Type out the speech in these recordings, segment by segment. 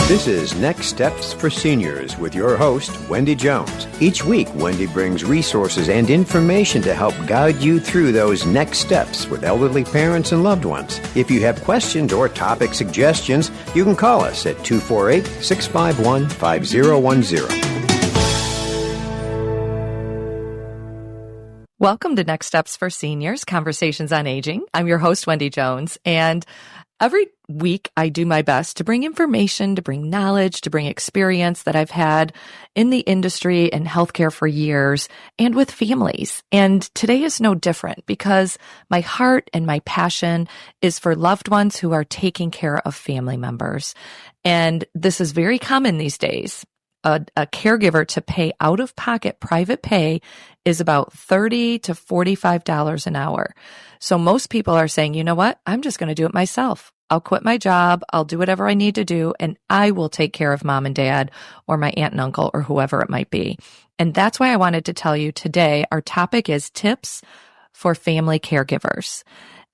This is Next Steps for Seniors with your host, Wendy Jones. Each week, Wendy brings resources and information to help guide you through those next steps with elderly parents and loved ones. If you have questions or topic suggestions, you can call us at 248-651-5010. Welcome to Next Steps for Seniors, Conversations on Aging. I'm your host, Wendy Jones, and every week I do my best to bring information, to bring knowledge, to bring experience that I've had in the industry and healthcare for years and with families. And today is no different because my heart and my passion is for loved ones who are taking care of family members. And this is very common these days. A caregiver to pay out-of-pocket private pay is about $30 to $45 an hour. So most people are saying, you know what? I'm just going to do it myself. I'll quit my job. I'll do whatever I need to do, and I will take care of mom and dad or my aunt and uncle or whoever it might be. And that's why I wanted to tell you today, our topic is tips for family caregivers.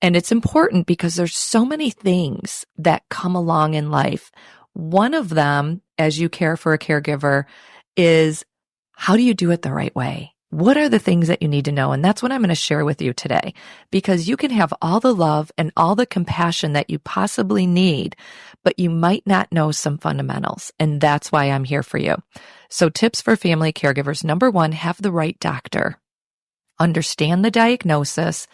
And it's important because there's so many things that come along in life. One of them, as you care for a caregiver, is how do you do it the right way? What are the things that you need to know? And that's what I'm going to share with you today, because you can have all the love and all the compassion that you possibly need, but you might not know some fundamentals. And that's why I'm here for you. So tips for family caregivers. Number one, have the right doctor. Understand the diagnosis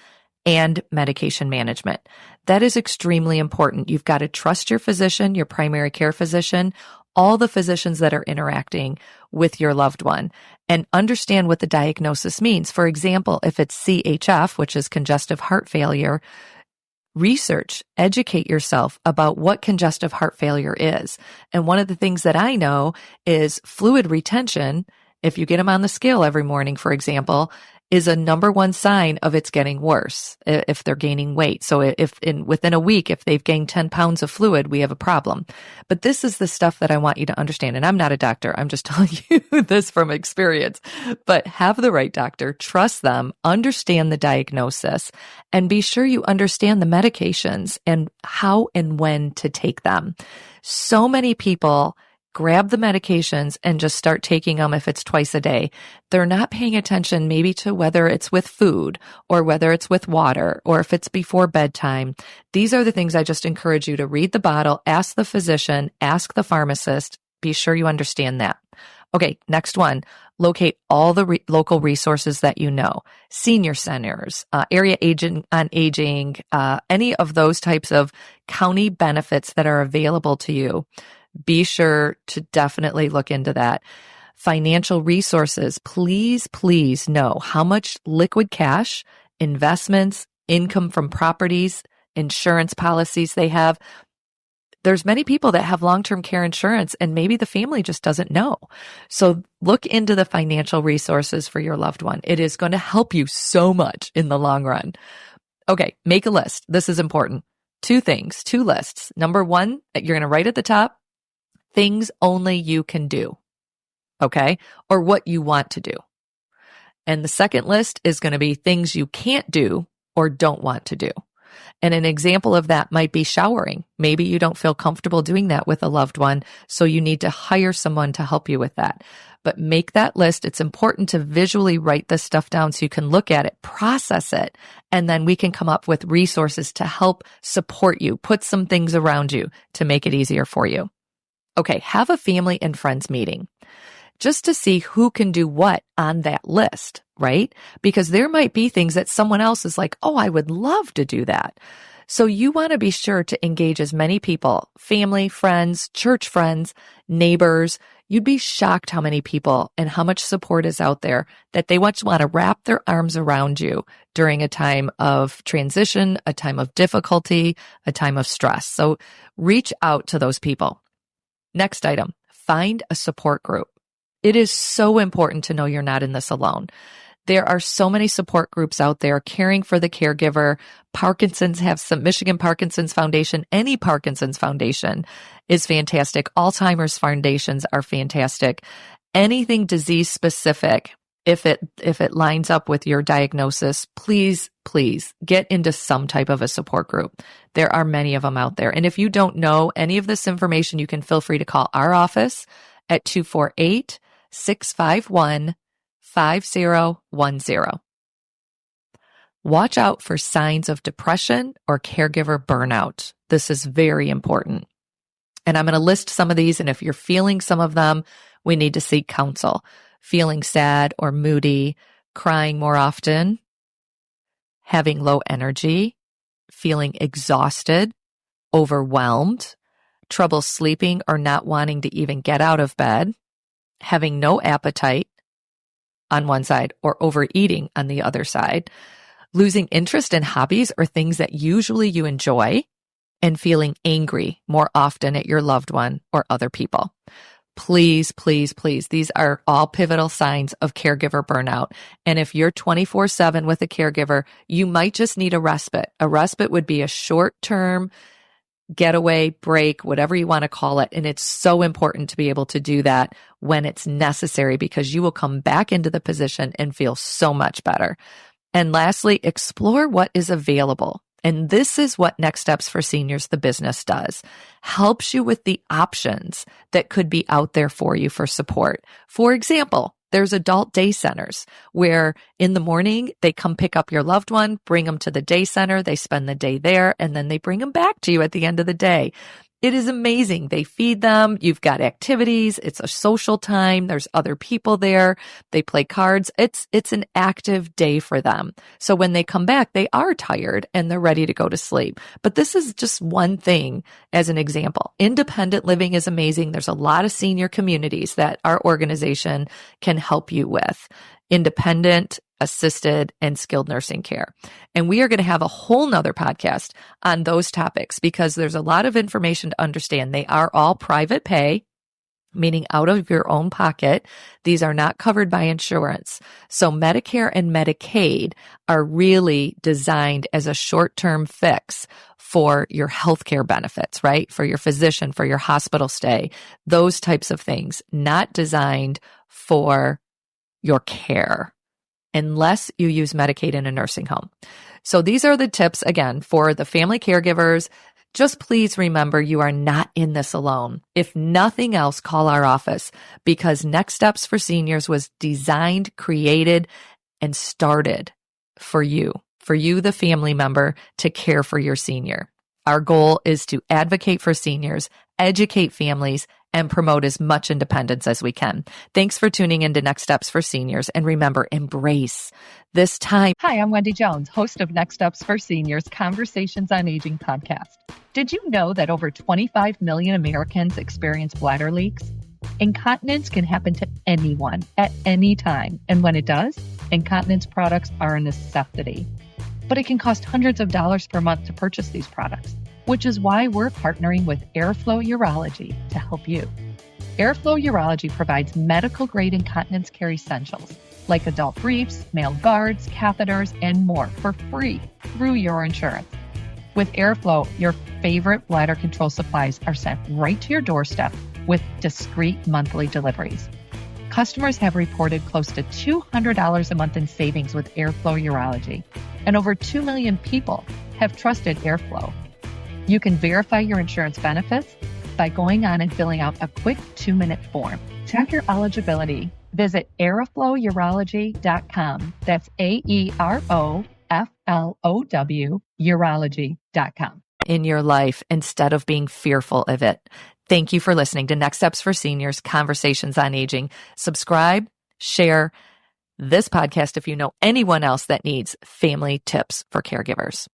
and medication management. That is extremely important. You've got to trust your physician, your primary care physician, all the physicians that are interacting with your loved one, and understand what the diagnosis means. For example, if it's CHF, which is congestive heart failure, research, educate yourself about what congestive heart failure is. And one of the things that I know is fluid retention. If you get them on the scale every morning, for example, is a number one sign of it's getting worse if they're gaining weight. So within a week, if they've gained 10 pounds of fluid, we have a problem. But this is the stuff that I want you to understand. And I'm not a doctor. I'm just telling you this from experience. But have the right doctor, trust them, understand the diagnosis, and be sure you understand the medications and how and when to take them. So many people grab the medications and just start taking them if it's twice a day. They're not paying attention maybe to whether it's with food or whether it's with water or if it's before bedtime. These are the things I just encourage you to read the bottle, ask the physician, ask the pharmacist. Be sure you understand that. Okay, next one. Locate all the local resources that you know. Senior centers, area agent on aging, any of those types of county benefits that are available to you. Be sure to definitely look into that. Financial resources. Please know how much liquid cash, investments, income from properties, insurance policies they have. There's many people that have long-term care insurance and maybe the family just doesn't know. So look into the financial resources for your loved one. It is going to help you so much in the long run. Okay, make a list. This is important. Two lists. Number one, you're going to write at the top, things only you can do, okay? Or what you want to do. And the second list is going to be things you can't do or don't want to do. And an example of that might be showering. Maybe you don't feel comfortable doing that with a loved one, so you need to hire someone to help you with that. But make that list. It's important to visually write this stuff down so you can look at it, process it, and then we can come up with resources to help support you, put some things around you to make it easier for you. Okay, have a family and friends meeting just to see who can do what on that list, right? Because there might be things that someone else is like, oh, I would love to do that. So you want to be sure to engage as many people, family, friends, church friends, neighbors. You'd be shocked how many people and how much support is out there that they want to wrap their arms around you during a time of transition, a time of difficulty, a time of stress. So reach out to those people. Next item, find a support group. It is so important to know you're not in this alone. There are so many support groups out there caring for the caregiver. Parkinson's have some, Michigan Parkinson's Foundation, any Parkinson's Foundation is fantastic. Alzheimer's foundations are fantastic. Anything disease specific if it lines up with your diagnosis, please get into some type of a support group. There are many of them out there. And if you don't know any of this information, you can feel free to call our office at 248-651-5010. Watch out for signs of depression or caregiver burnout. This is very important. And I'm going to list some of these, and if you're feeling some of them, we need to seek counsel. Feeling sad or moody, crying more often, having low energy, feeling exhausted, overwhelmed, trouble sleeping or not wanting to even get out of bed, having no appetite on one side or overeating on the other side, losing interest in hobbies or things that usually you enjoy, and feeling angry more often at your loved one or other people. Please, these are all pivotal signs of caregiver burnout. And if you're 24/7 with a caregiver, you might just need a respite. A respite would be a short-term getaway, break, whatever you want to call it. And it's so important to be able to do that when it's necessary, because you will come back into the position and feel so much better. And lastly, explore what is available. And this is what Next Steps for Seniors, the business, does. Helps you with the options that could be out there for you for support. For example, there's adult day centers where in the morning they come pick up your loved one, bring them to the day center, they spend the day there, and then they bring them back to you at the end of the day. It is amazing. They feed them. You've got activities. It's a social time. There's other people there. They play cards. It's an active day for them. So when they come back, they are tired and they're ready to go to sleep. But this is just one thing as an example. Independent living is amazing. There's a lot of senior communities that our organization can help you with. Independent, assisted, and skilled nursing care. And we are going to have a whole nother podcast on those topics because there's a lot of information to understand. They are all private pay, meaning out of your own pocket. These are not covered by insurance. So Medicare and Medicaid are really designed as a short-term fix for your healthcare benefits, right? For your physician, for your hospital stay, those types of things, not designed for your care unless you use Medicaid in a nursing home. So these are the tips, again, for the family caregivers. Just please remember you are not in this alone. If nothing else, call our office because Next Steps for Seniors was designed, created, and started for you, the family member, to care for your senior. Our goal is to advocate for seniors, educate families, and promote as much independence as we can. Thanks for tuning in to Next Steps for Seniors. And remember, embrace this time. Hi, I'm Wendy Jones, host of Next Steps for Seniors Conversations on Aging podcast. Did you know that over 25 million Americans experience bladder leaks? Incontinence can happen to anyone at any time. And when it does, incontinence products are a necessity. But it can cost hundreds of dollars per month to purchase these products, which is why we're partnering with Airflow Urology to help you. Airflow Urology provides medical-grade incontinence care essentials like adult briefs, male guards, catheters, and more for free through your insurance. With Airflow, your favorite bladder control supplies are sent right to your doorstep with discreet monthly deliveries. Customers have reported close to $200 a month in savings with Airflow Urology, and over 2 million people have trusted Airflow. You can verify your insurance benefits by going on and filling out a quick 2-minute form. Check your eligibility. Visit airflowurology.com. That's AEROFLOW urology.com. In your life instead of being fearful of it. Thank you for listening to Next Steps for Seniors, Conversations on Aging. Subscribe, share this podcast if you know anyone else that needs family tips for caregivers.